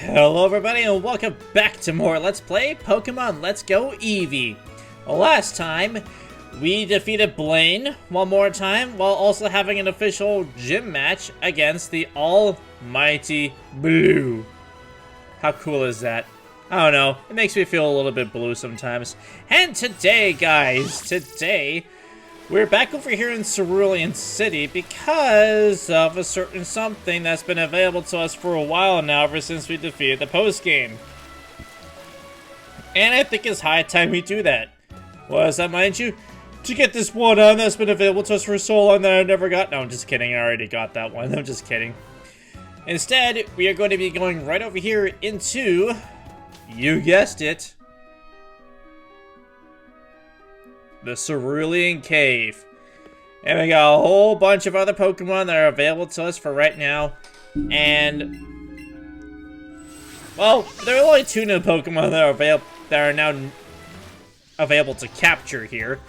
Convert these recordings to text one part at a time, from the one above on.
Hello everybody and welcome back to more Let's Play Pokemon Let's Go Eevee. Last time, we defeated Blaine one more time while also having an official gym match against the almighty Blue. How cool is that? I don't know, it makes me feel a little bit blue sometimes. And today, guys, we're back over here in Cerulean City because of a certain something that's been available to us for a while now ever since we defeated the post-game. And I think it's high time we do that. What does that mind you? To get this one on that's been available to us for so long that I never got. No, I'm just kidding, I already got that one. I'm just kidding. Instead, we are going to be going right over here into, you guessed it, the Cerulean Cave. And we got a whole bunch of other Pokemon that are available to us for right now. And, well, there are only two new Pokemon that are now available to capture here.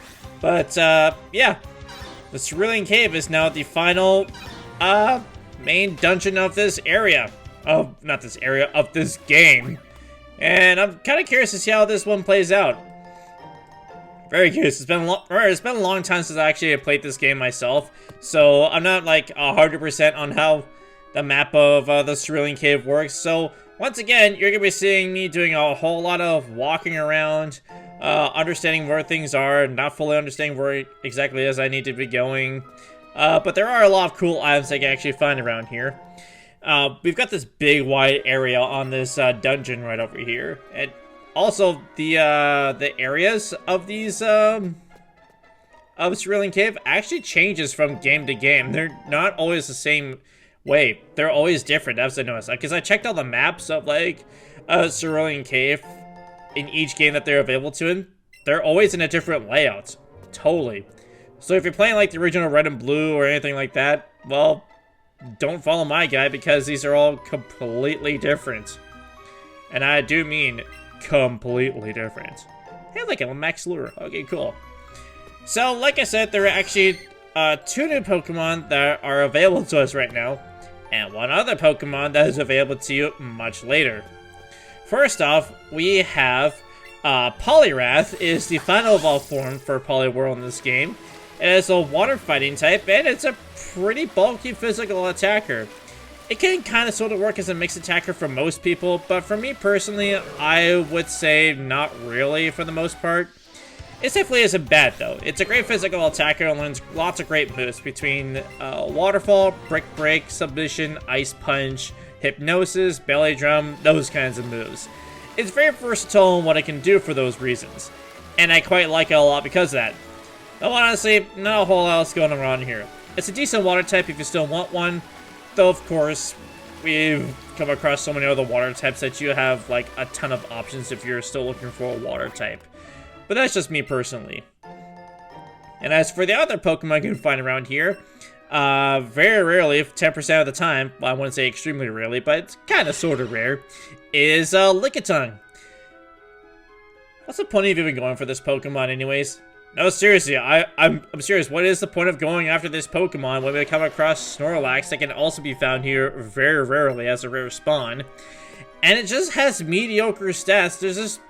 But, yeah. The Cerulean Cave is now the final, main dungeon of this area. Of, not this area, of this game. And I'm kind of curious to see how this one plays out. Very curious. It's been a long time since I actually played this game myself, so I'm not like 100% on how the map of the Cerulean Cave works. So once again, you're gonna be seeing me doing a whole lot of walking around, understanding where things are, not fully understanding where exactly as I need to be going. But there are a lot of cool items I can actually find around here. We've got this big wide area on this dungeon right over here, and also, the areas of these, of Cerulean Cave actually changes from game to game. They're not always the same way. They're always different, as I noticed. Because I checked all the maps of, like, Cerulean Cave in each game that they're available to in. They're always in a different layout. Totally. So if you're playing, like, the original Red and Blue or anything like that, well, don't follow my guide because these are all completely different. And I do mean completely different. Hey, look, I'm a Max Lure. Okay, cool. So, like I said, there are actually two new Pokemon that are available to us right now, and one other Pokemon that is available to you much later. First off, we have Poliwrath is the final evolved form for Poliwhirl in this game. It is a water fighting type, and it's a pretty bulky physical attacker. It can kind of sort of work as a mixed attacker for most people, but for me personally, I would say not really for the most part. It definitely isn't bad though. It's a great physical attacker and learns lots of great moves between Waterfall, Brick Break, Submission, Ice Punch, Hypnosis, Belly Drum, those kinds of moves. It's very versatile in what it can do for those reasons, and I quite like it a lot because of that. Though honestly, not a whole lot else going on here. It's a decent water type if you still want one. Though, of course, we've come across so many other water types that you have, like, a ton of options if you're still looking for a water type. But that's just me personally. And as for the other Pokemon you can find around here, very rarely, 10% of the time, well, I wouldn't say extremely rarely, but it's kind of sort of rare, is Lickitung. What's the point of even going for this Pokemon anyways? No, seriously, I'm serious. What is the point of going after this Pokemon when we come across Snorlax that can also be found here very rarely as a rare spawn? And it just has mediocre stats. They just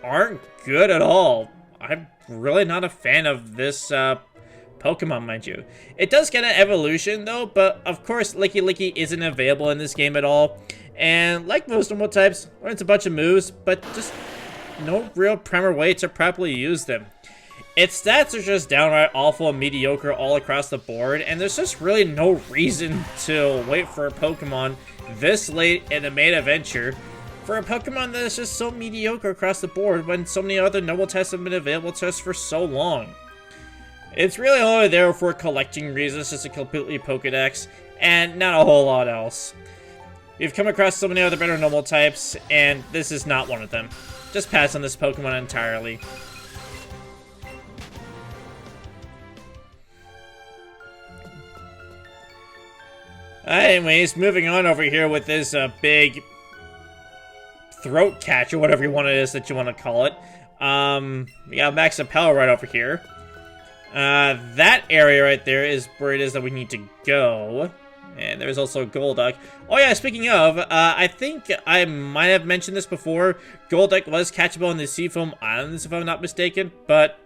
aren't good at all. I'm really not a fan of this Pokemon, mind you. It does get an evolution though, but of course Licky isn't available in this game at all. And like most normal types, learns a bunch of moves, but just no real primer way to properly use them. Its stats are just downright awful and mediocre all across the board, and there's just really no reason to wait for a Pokemon this late in the main adventure for a Pokemon that is just so mediocre across the board when so many other noble tests have been available to us for so long. It's really only there for collecting reasons, just a completely Pokedex, and not a whole lot else. We've come across so many other better noble types, and this is not one of them. Just pass on this Pokemon entirely. Anyways, moving on over here with this big throat catch, or whatever you want it is that you want to call it. We got Max Appel right over here. That area right there is where it is that we need to go. And there's also Golduck. Oh yeah, speaking of, I think I might have mentioned this before. Golduck was catchable in the Seafoam Islands, if I'm not mistaken. But,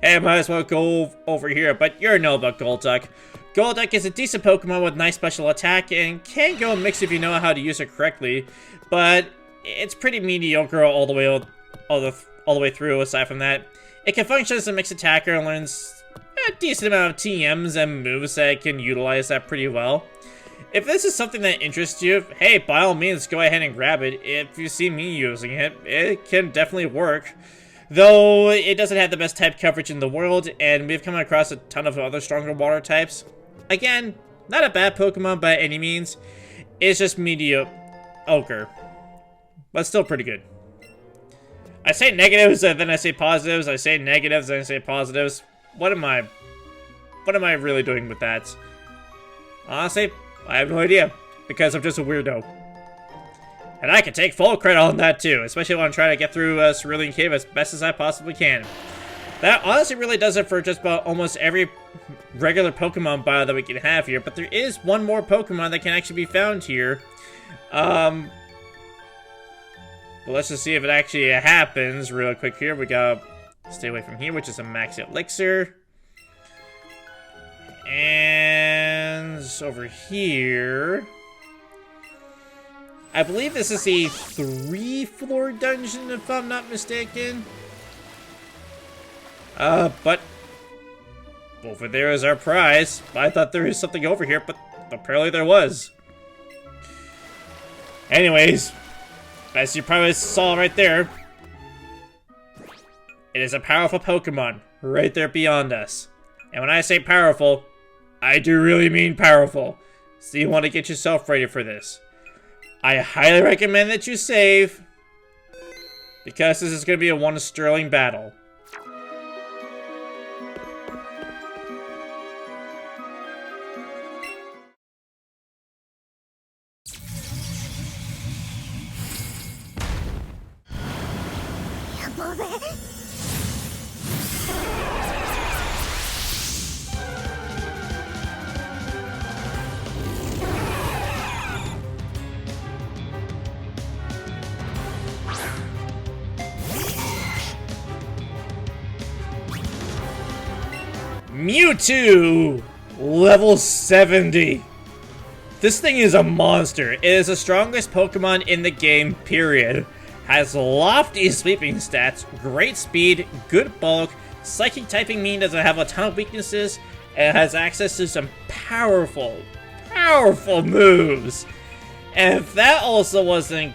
hey, I might as well go over here. But you know about Golduck. Golduck is a decent Pokemon with nice special attack and can go mixed if you know how to use it correctly. But it's pretty mediocre all the way through, aside from that. It can function as a mixed attacker and learns a decent amount of TMs and moves that can utilize that pretty well. If this is something that interests you, hey, by all means, go ahead and grab it. If you see me using it, it can definitely work. Though, it doesn't have the best type coverage in the world, and we've come across a ton of other stronger water types. Again, not a bad Pokemon by any means. It's just mediocre. But still pretty good. I say negatives, and then I say positives. I say negatives, and I say positives. What am I really doing with that? Honestly, I have no idea, because I'm just a weirdo. And I can take full credit on that too, especially when I'm trying to get through Cerulean Cave as best as I possibly can. That honestly really does it for just about almost every regular Pokemon bio that we can have here, but there is one more Pokemon that can actually be found here. But let's just see if it actually happens real quick here. We gotta stay away from here, which is a Max Elixir. And over here, I believe this is a 3-floor dungeon, if I'm not mistaken. But over there is our prize. I thought there was something over here, but apparently there was. Anyways, as you probably saw right there, it is a powerful Pokemon right there beyond us. And when I say powerful, I do really mean powerful. So you want to get yourself ready for this. I highly recommend that you save, because this is going to be a one-sterling battle. Mewtwo! Level 70! This thing is a monster. It is the strongest Pokemon in the game, period. Has lofty sweeping stats, great speed, good bulk, psychic typing mean doesn't have a ton of weaknesses, and has access to some powerful moves. And if that also wasn't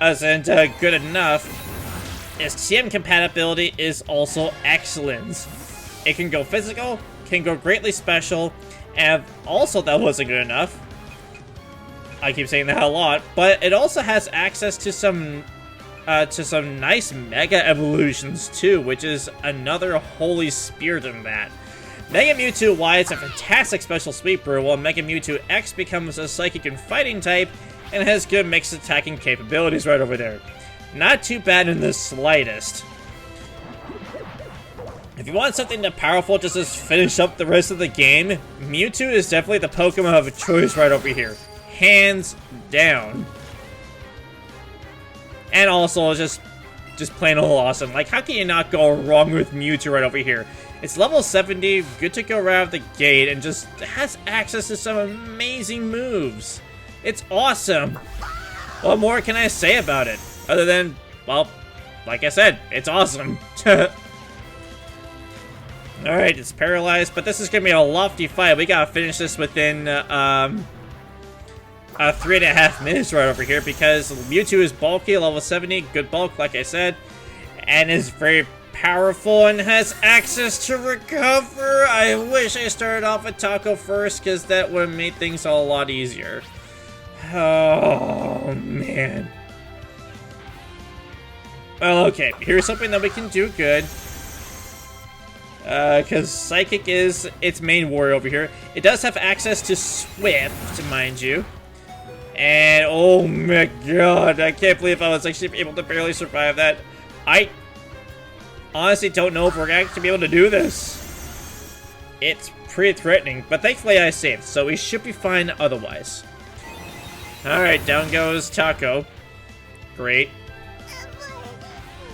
good enough, its TM compatibility is also excellent. It can go physical, can go greatly special, and also that wasn't good enough. I keep saying that a lot, but it also has access to some nice Mega Evolutions too, which is another holy spirit in that. Mega Mewtwo Y is a fantastic special sweeper, while Mega Mewtwo X becomes a psychic and fighting type, and has good mixed attacking capabilities right over there. Not too bad in the slightest. If you want something that powerful just to finish up the rest of the game, Mewtwo is definitely the Pokemon of choice right over here. Hands down. And also just plain old awesome. Like, how can you not go wrong with Mewtwo right over here? It's level 70, good to go right out the gate, and just has access to some amazing moves. It's awesome. What more can I say about it? Other than, well, like I said, it's awesome. Alright, it's paralyzed, but this is going to be a lofty fight. We gotta finish this within 3.5 minutes right over here, because Mewtwo is bulky, level 70, good bulk, like I said, and is very powerful and has access to recover. I wish I started off with Taco first, because that would have made things a lot easier. Oh, man. Well, okay, here's something that we can do good. Because Psychic is its main warrior over here. It does have access to Swift, mind you. And, oh my god, I can't believe I was actually able to barely survive that. I honestly don't know if we're going to be able to do this. It's pretty threatening, but thankfully I saved, so we should be fine otherwise. Alright, down goes Taco. Great.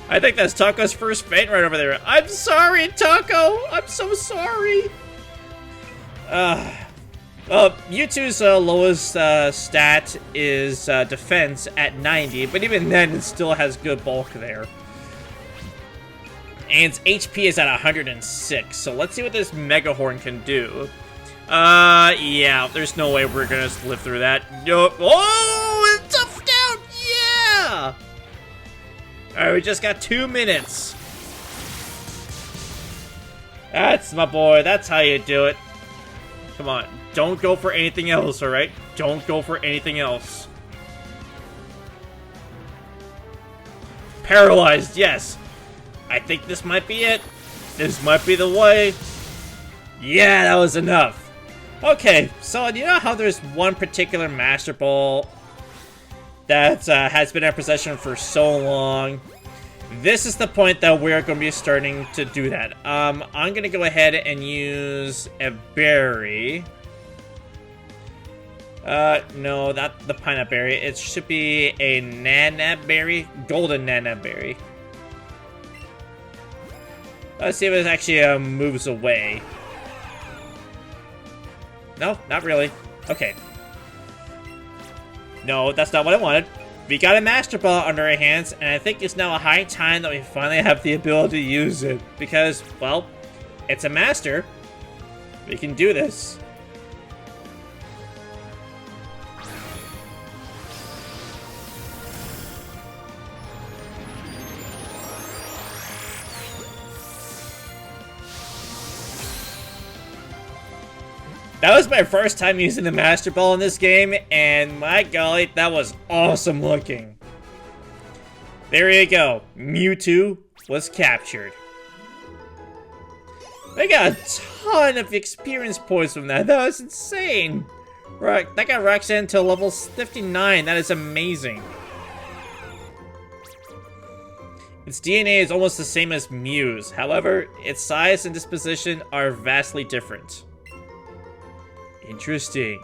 I think that's Taco's first faint right over there. I'm sorry, Taco! I'm so sorry! Mewtwo's lowest stat is defense at 90, but even then it still has good bulk there. And its HP is at 106, so let's see what this Mega Horn can do. Yeah, there's no way we're gonna live through that. Nope. Oh, it's tough down! Yeah! Alright, we just got 2 minutes. That's my boy, that's how you do it. Come on, don't go for anything else, alright? Don't go for anything else. Paralyzed, yes. I think this might be it. This might be the way. Yeah, that was enough. Okay, so you know how there's one particular Master Ball that has been in possession for so long? This is the point that we're going to be starting to do that. I'm going to go ahead and use a berry. No, not the pineapple berry. It should be a Nanab berry. Golden Nanab berry. Let's see if it actually moves away. No, not really. Okay. No, that's not what I wanted. We got a Master Ball under our hands, and I think it's now a high time that we finally have the ability to use it. Because, well, it's a Master. We can do this. That was my first time using the Master Ball in this game, and my golly, that was awesome looking. There you go. Mewtwo was captured. I got a ton of experience points from that. That was insane. Right, that got Roxanne to level 59. That is amazing. Its DNA is almost the same as Mew's. However, its size and disposition are vastly different. Interesting.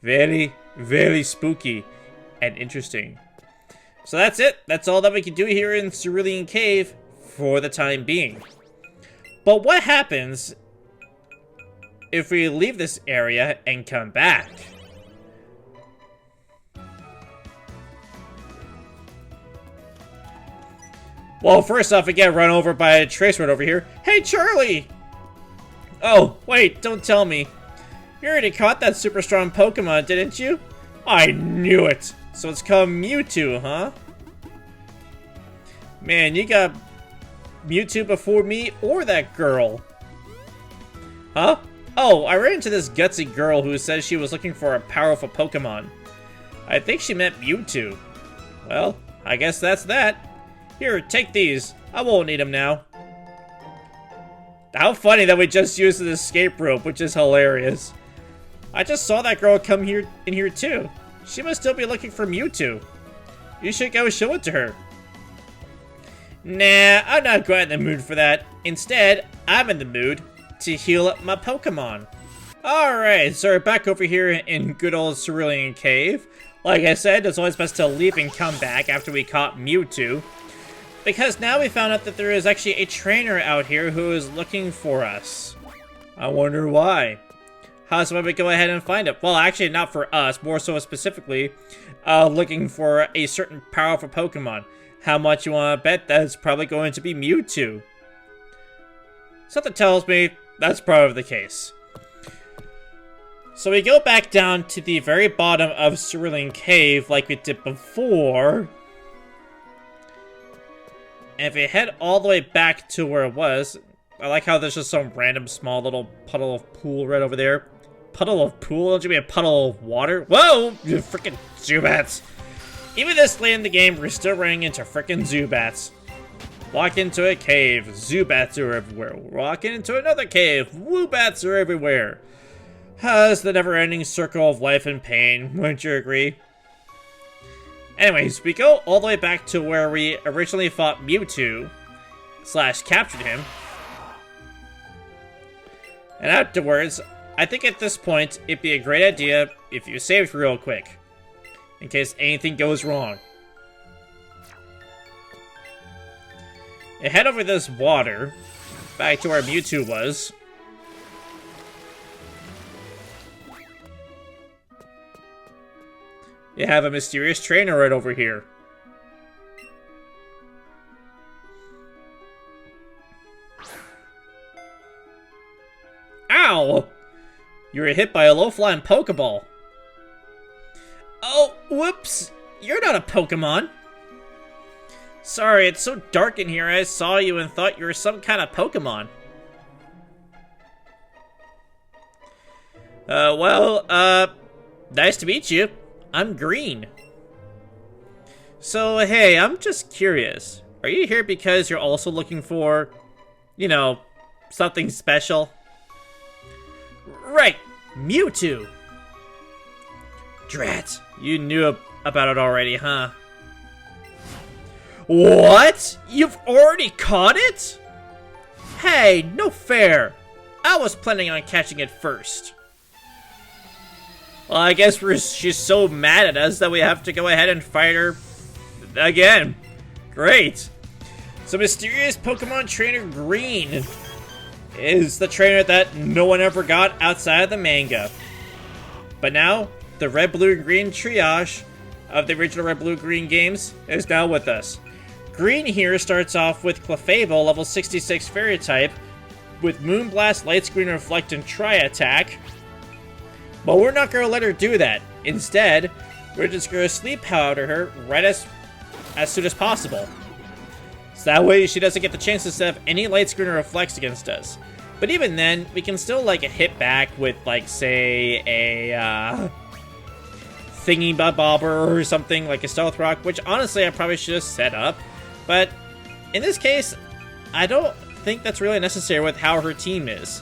Very, very spooky and interesting. So that's it. That's all that we can do here in Cerulean Cave for the time being. But what happens if we leave this area and come back? Well, first off, we get run over by a trace right over here. Hey, Charlie! Oh, wait, don't tell me. You already caught that super strong Pokemon, didn't you? I knew it! So it's called Mewtwo, huh? Man, you got Mewtwo before me or that girl. Huh? Oh, I ran into this gutsy girl who says she was looking for a powerful Pokemon. I think she meant Mewtwo. Well, I guess that's that. Here, take these. I won't need them now. How funny that we just used an escape rope, which is hilarious. I just saw that girl come in here too. She must still be looking for Mewtwo. You should go show it to her. Nah, I'm not quite in the mood for that. Instead, I'm in the mood to heal up my Pokemon. Alright, so we're back over here in good old Cerulean Cave. Like I said, it's always best to leave and come back after we caught Mewtwo. Because now we found out that there is actually a trainer out here who is looking for us. I wonder why. How's about we go ahead and find it? Well, actually not for us, more so specifically looking for a certain powerful Pokemon. How much you want to bet that it's probably going to be Mewtwo? Something tells me that's probably the case. So we go back down to the very bottom of Cerulean Cave like we did before. And if we head all the way back to where it was, I like how there's just some random small little puddle of pool right over there. Puddle of pool? Don't you mean a puddle of water? Whoa! You freaking Zubats! Even this late in the game, we're still running into freaking Zubats. Walk into a cave, Zubats are everywhere. Walk into another cave, Woobats are everywhere. It's the never-ending circle of life and pain, wouldn't you agree? Anyways, we go all the way back to where we originally fought Mewtwo, / captured him. And afterwards, I think at this point, it'd be a great idea if you saved real quick, in case anything goes wrong. And head over this water, back to where Mewtwo was. You have a mysterious trainer right over here. Ow! You were hit by a low-flying Pokeball. Oh, whoops! You're not a Pokemon. Sorry, it's so dark in here, I saw you and thought you were some kind of Pokemon. Nice to meet you. I'm Green. So, hey, I'm just curious. Are you here because you're also looking for, you know, something special? Right, Mewtwo. Drat, you knew about it already, huh? What? You've already caught it? Hey, no fair. I was planning on catching it first. Well, I guess she's so mad at us that we have to go ahead and fight her again. Great. So mysterious Pokemon trainer Green is the trainer that no one ever got outside of the manga. But now, the Red, Blue, and Green triage of the original Red, Blue, Green games is now with us. Green here starts off with Clefable, level 66 Fairy type, with Moonblast, Light Screen, Reflect, and Tri-Attack. But we're not going to let her do that. Instead, we're just going to Sleep Powder her right as soon as possible. So that way she doesn't get the chance to set up any Light Screen or Reflects against us. But even then, we can still like hit back with like, say, a Thingy Bobber or something, like a Stealth Rock, which honestly I probably should have set up. But in this case, I don't think that's really necessary with how her team is.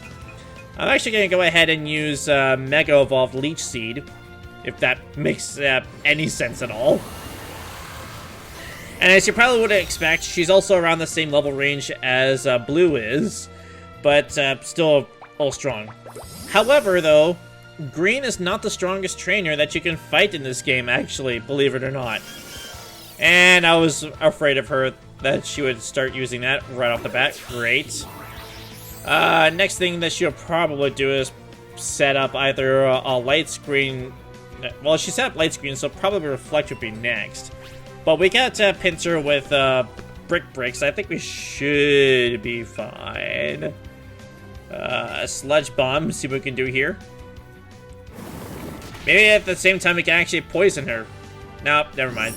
I'm actually going to go ahead and use Mega Evolved Leech Seed, if that makes any sense at all. And as you probably would expect, she's also around the same level range as Blue is, but still all strong. However, though, Green is not the strongest trainer that you can fight in this game, actually, believe it or not. And I was afraid of her, that she would start using that right off the bat. Great. Next thing that she'll probably do is set up either a Light Screen. Well, she set up Light Screen, so probably Reflect would be next. But we got Pinsir with Brick Bricks. I think we should be fine. Sludge Bomb, see what we can do here. Maybe at the same time we can actually poison her. Nope, never mind.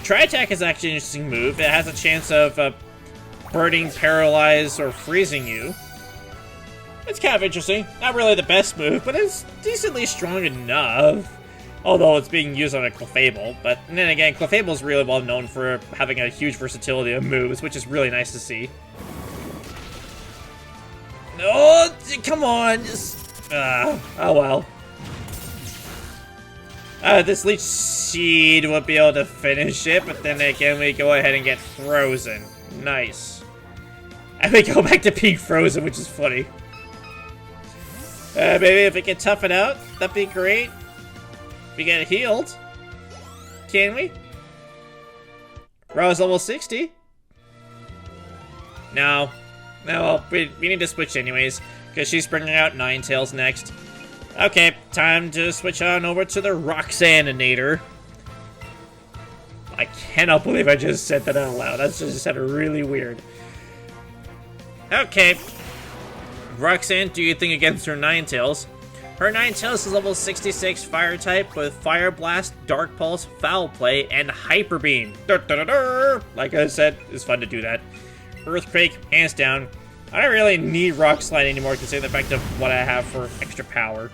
Tri-Attack is actually an interesting move. It has a chance of burning, paralyze, or freezing you. It's kind of interesting. Not really the best move, but it's decently strong enough. Although it's being used on a Clefable. But then again, Clefable is really well known for having a huge versatility of moves, which is really nice to see. Oh, come on. Just, oh well. This Leech Seed will be able to finish it, but then again, we go ahead and get frozen. Nice. And we go back to being frozen, which is funny. Maybe if we can tough it out, that'd be great. We get healed. Can we? Rose level 60. No. No, we need to switch anyways, because she's bringing out Ninetales next. Okay, time to switch on over to the Roxaninator. I cannot believe I just said that out loud. That just sounded really weird. Okay. Roxanne, do you think against her Ninetales? Her Ninetales is level 66 Fire type with Fire Blast, Dark Pulse, Foul Play, and Hyper Beam. Like I said, it's fun to do that. Earthquake, hands down. I don't really need Rock Slide anymore considering the fact of what I have for extra power.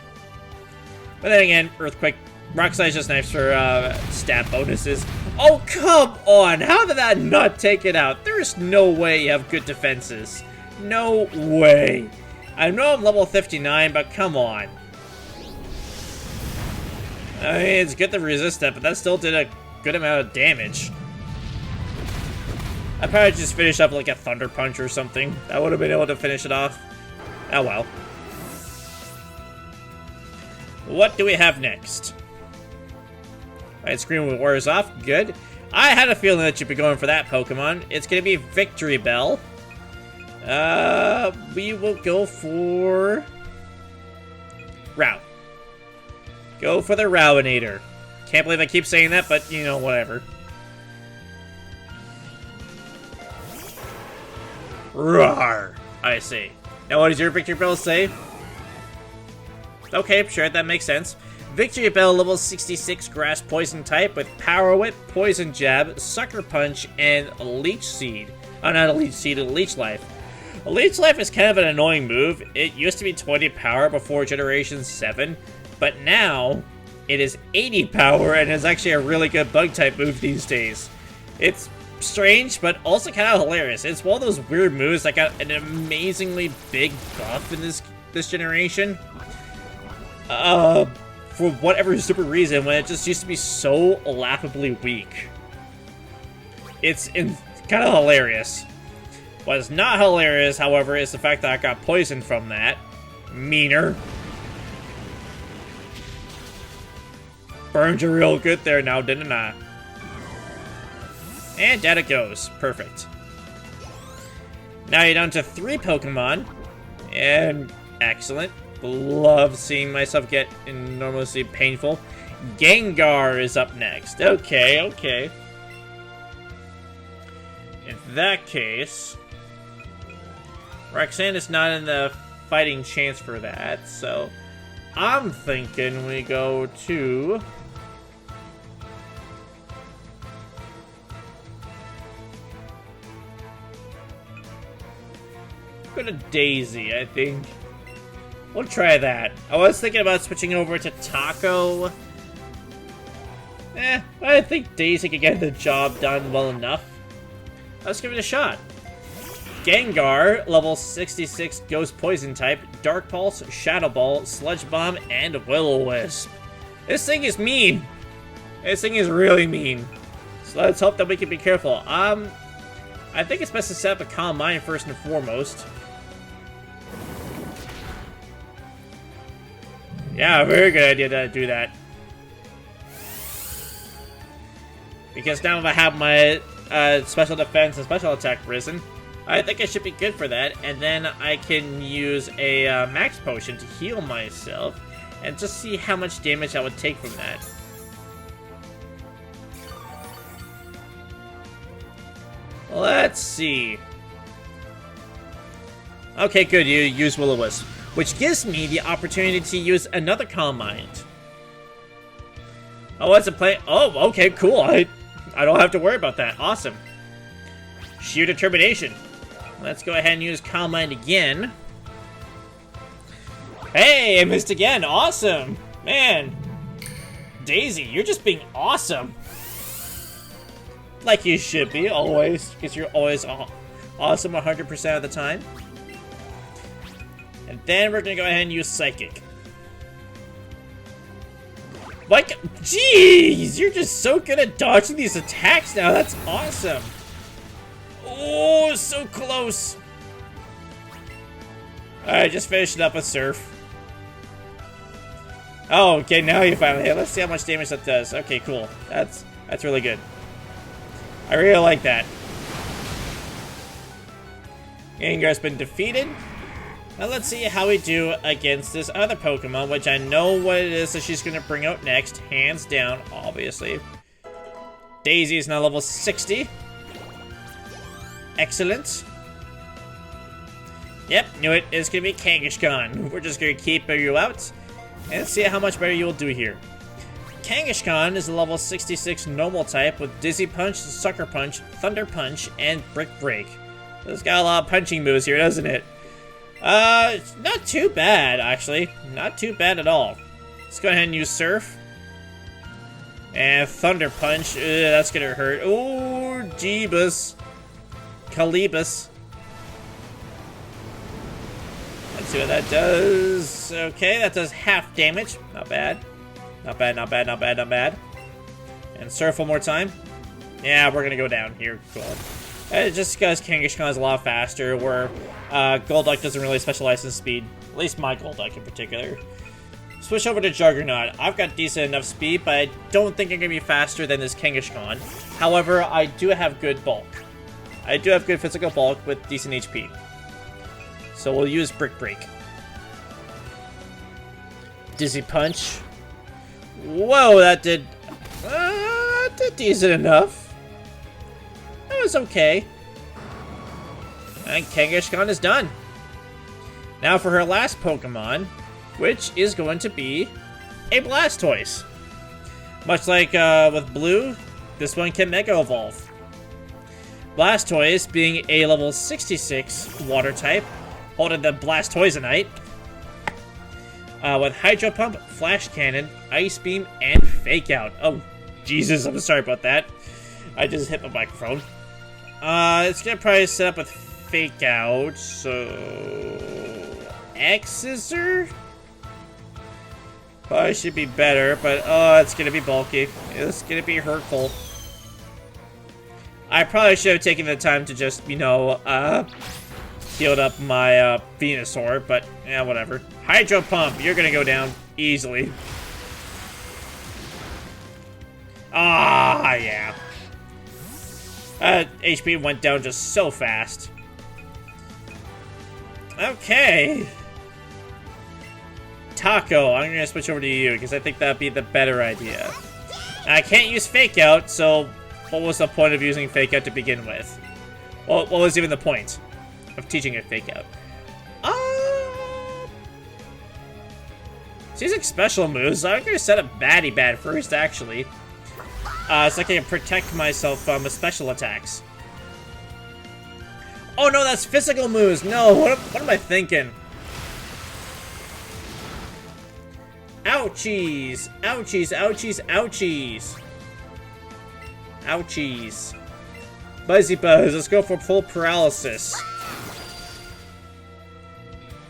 But then again, Earthquake, Rock Slide is just nice for stat bonuses. Oh, come on! How did that not take it out? There's no way you have good defenses. No way. I know I'm level 59, but come on. I mean, it's good to resist that, but that still did a good amount of damage. I'd probably just finish up like a Thunder Punch or something. That would have been able to finish it off. Oh well. What do we have next? Alright, screen wears off. Good. I had a feeling that you'd be going for that Pokemon. It's going to be Victory Bell. We will go for... Route. Go for the Rowinator. Can't believe I keep saying that, but, you know, whatever. Roar! I see. Now what does your Victory Bell say? Okay, sure, that makes sense. Victory Bell level 66 Grass Poison type with Power Whip, Poison Jab, Sucker Punch, and Leech Seed. Oh, not a Leech Seed, a Leech Life. A Leech Life is kind of an annoying move. It used to be 20 power before Generation 7, but now it is 80 power and is actually a really good bug type move these days. It's strange, but also kind of hilarious. It's one of those weird moves that got an amazingly big buff in this generation. For whatever stupid reason, when it just used to be so laughably weak. It's kind of hilarious. What is not hilarious, however, is the fact that I got poisoned from that. Meaner. Burned you real good there now, didn't I? And down it goes. Perfect. Now you're down to 3 Pokemon. And excellent. Love seeing myself get enormously painful. Gengar is up next. Okay, okay. In that case, Roxanne is not in the fighting chance for that, so I'm thinking we go to... Go to Daisy, I think. We'll try that. I was thinking about switching over to Taco. I think Daisy can get the job done well enough. Let's give it a shot. Gengar, level 66 Ghost Poison type, Dark Pulse, Shadow Ball, Sludge Bomb, and Will-O-Wisp. This thing is mean. This thing is really mean. So let's hope that we can be careful. I think it's best to set up a Calm Mind first and foremost. Yeah, very good idea to do that. Because now if I have my special defense and special attack risen, I think I should be good for that. And then I can use a max potion to heal myself and just see how much damage I would take from that. Let's see. Okay, good. You use Will-O-Wisp, which gives me the opportunity to use another Calm Mind. Oh, what's it play? Oh, okay, cool. I don't have to worry about that. Awesome. Sheer determination. Let's go ahead and use Calm Mind again. Hey, I missed again. Awesome. Man. Daisy, you're just being awesome. Like you should be, always. Because you're always awesome 100% of the time. And then we're going to go ahead and use Psychic. Like, jeez, you're just so good at dodging these attacks now. That's awesome. Oh, so close. Alright, just finishing up a Surf. Oh, okay, now you finally hit. Let's see how much damage that does. Okay, cool. That's really good. I really like that. Gengar's been defeated. Now let's see how we do against this other Pokemon, which I know what it is that she's going to bring out next. Hands down, obviously. Daisy is now level 60. Excellent. Yep, knew it. It's going to be Kangaskhan. We're just going to keep you out and see how much better you will do here. Kangaskhan is a level 66 normal type with Dizzy Punch, Sucker Punch, Thunder Punch, and Brick Break. It's got a lot of punching moves here, doesn't it? Not too bad, actually. Not too bad at all. Let's go ahead and use Surf. And Thunder Punch. That's gonna hurt. Oh, Jeebus. Calibus. Let's see what that does. Okay, that does half damage. Not bad. Not bad, not bad, not bad, not bad. And Surf one more time. Yeah, we're gonna go down here. Cool. Just because Kangaskhan is a lot faster, where Golduck doesn't really specialize in speed. At least my Golduck in particular. switch over to Juggernaut. I've got decent enough speed, but I don't think I'm going to be faster than this Kangaskhan. However, I do have good bulk. I do have good physical bulk with decent HP. So we'll use Brick Break. Dizzy Punch. Whoa, that did decent enough. That was okay. And Kangaskhan is done. Now for her last Pokemon, which is going to be a Blastoise. Much like with Blue, this one can Mega Evolve. Blastoise being a level 66 Water type, holding the Blastoisanite. With Hydro Pump, Flash Cannon, Ice Beam, and Fake Out. Oh, Jesus, I'm sorry about that. I just hit my microphone. It's gonna probably set up with Fake Out, so... X-Scissor? Probably should be better, but oh, it's gonna be bulky. It's gonna be hurtful. I probably should have taken the time to just, you know, healed up my Venusaur, but yeah, whatever. Hydro Pump, you're gonna go down easily. Ah, yeah. HP went down just so fast. Okay. Taco, I'm gonna switch over to you because I think that'd be the better idea. I can't use Fake Out, so what was the point of using Fake Out to begin with? Well, what was even the point of teaching a Fake Out? So using special moves, I'm gonna set up Batty Bat first, actually. So I can protect myself from special attacks. Oh no, that's physical moves! No, what am I thinking? Ouchies! Ouchies, ouchies, ouchies! Ouchies. Buzzy Buzz, let's go for full paralysis.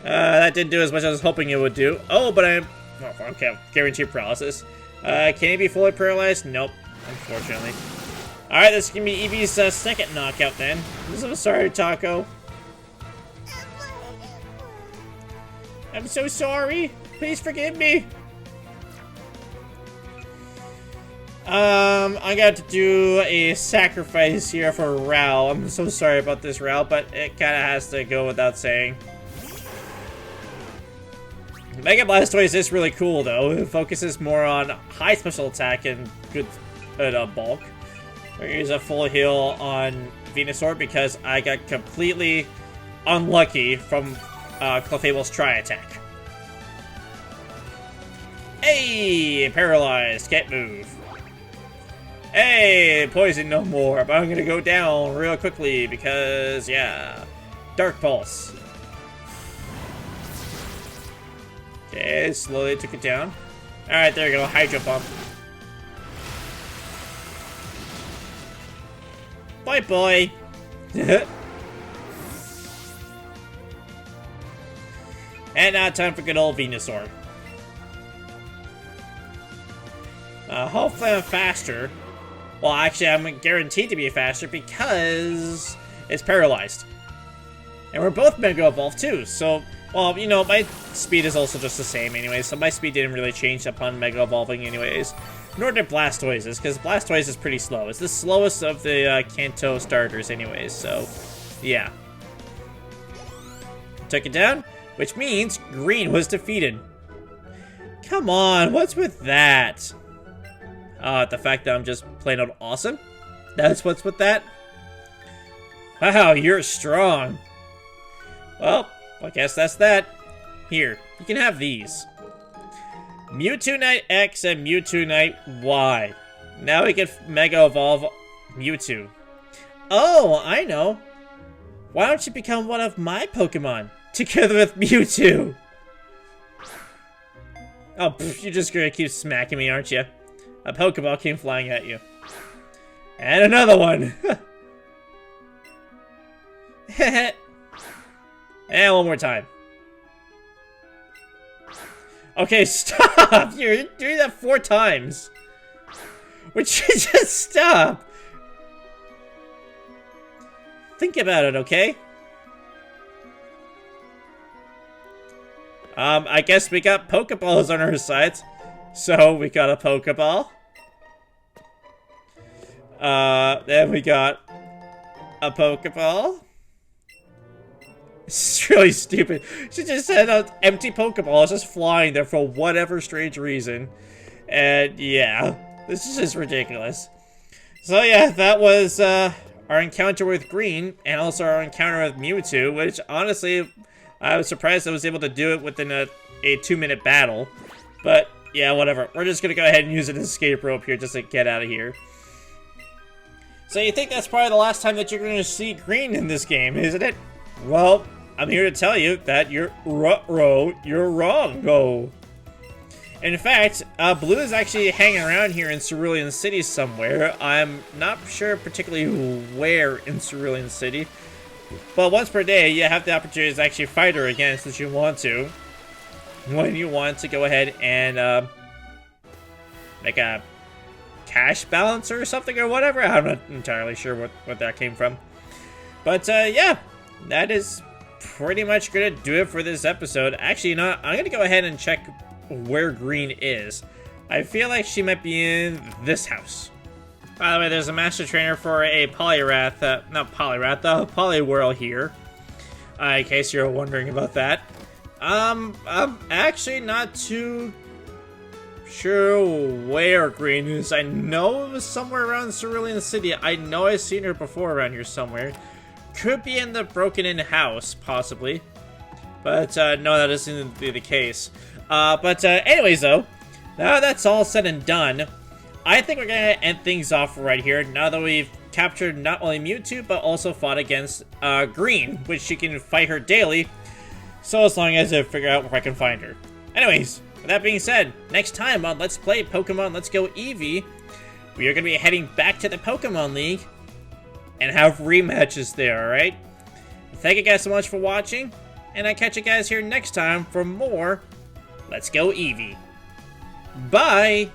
That didn't do as much as I was hoping it would do. Oh, but I'm... Oh, okay, guaranteed paralysis. Can he be fully paralyzed? Nope, unfortunately. Alright, this is gonna be Eevee's second knockout then. I'm so sorry, Taco. I'm so sorry. Please forgive me. I got to do a sacrifice here for Ral. I'm so sorry about this, Ral, but it kind of has to go without saying. Mega Blastoise is really cool, though. It focuses more on high special attack and good bulk. We're gonna use a full heal on Venusaur because I got completely unlucky from Clefable's Tri-Attack. Hey! Paralyzed. Can't move. Hey! Poison no more, but I'm gonna go down real quickly because, yeah. Dark Pulse. Okay, slowly took it down. Alright, there you go. Hydro Pump. Bye, boy. And now time for good old Venusaur. Hopefully I'm faster. Well, actually, I'm guaranteed to be faster because it's paralyzed. And we're both Mega Evolved too, so... Well, you know, my speed is also just the same anyways, so my speed didn't really change upon Mega Evolving anyways. Nor did Blastoise's, because Blastoise is pretty slow. It's the slowest of the Kanto starters anyways, so... Yeah. Took it down, which means Green was defeated. Come on, what's with that? The fact that I'm just plain out awesome? That's what's with that? Wow, you're strong. Well, I guess that's that. Here, you can have these. Mewtwo Knight X and Mewtwo Knight Y. Now we can Mega Evolve Mewtwo. Oh, I know. Why don't you become one of my Pokemon? Together with Mewtwo. Oh, pff, you're just gonna keep smacking me, aren't you? A Pokeball came flying at you. And another one! And one more time. Okay, stop! You're doing that 4 times. Would you just stop? Think about it, okay? I guess we got Pokeballs on our sides. So we got a Pokeball. Then we got a Pokeball. It's really stupid. She just had an empty Pokeball just flying there for whatever strange reason. And yeah, this is just ridiculous. So yeah, that was our encounter with Green, and also our encounter with Mewtwo, which honestly, I was surprised I was able to do it within a 2-minute battle. But yeah, whatever. We're just gonna go ahead and use an escape rope here just to get out of here. So you think that's probably the last time that you're gonna see Green in this game, isn't it? Well, I'm here to tell you that you're wrong, go. In fact, Blue is actually hanging around here in Cerulean City somewhere. I'm not sure particularly where in Cerulean City. But once per day, you have the opportunity to actually fight her again since you want to. When you want to go ahead and make a cash balancer or something or whatever. I'm not entirely sure what that came from. But yeah, that is pretty much gonna do it for this episode. Actually, you know what? I'm gonna go ahead and check where Green is. I feel like she might be in this house. By the way, there's a master trainer for a Poliwrath, not Poliwrath, the Poliwhirl here. In case you're wondering about that. I'm actually not too sure where Green is. I know it was somewhere around Cerulean City. I know I've seen her before around here somewhere. Could be in the broken-in house, possibly. But, no, that isn't the case. Anyways, though, now that's all said and done, I think we're gonna end things off right here, now that we've captured not only Mewtwo, but also fought against, Green, which she can fight her daily, so as long as I figure out where I can find her. Anyways, with that being said, next time on Let's Play Pokemon Let's Go Eevee, we are gonna be heading back to the Pokemon League, and have rematches there, alright? Thank you guys so much for watching, and I'll catch you guys here next time for more Let's Go Eevee. Bye!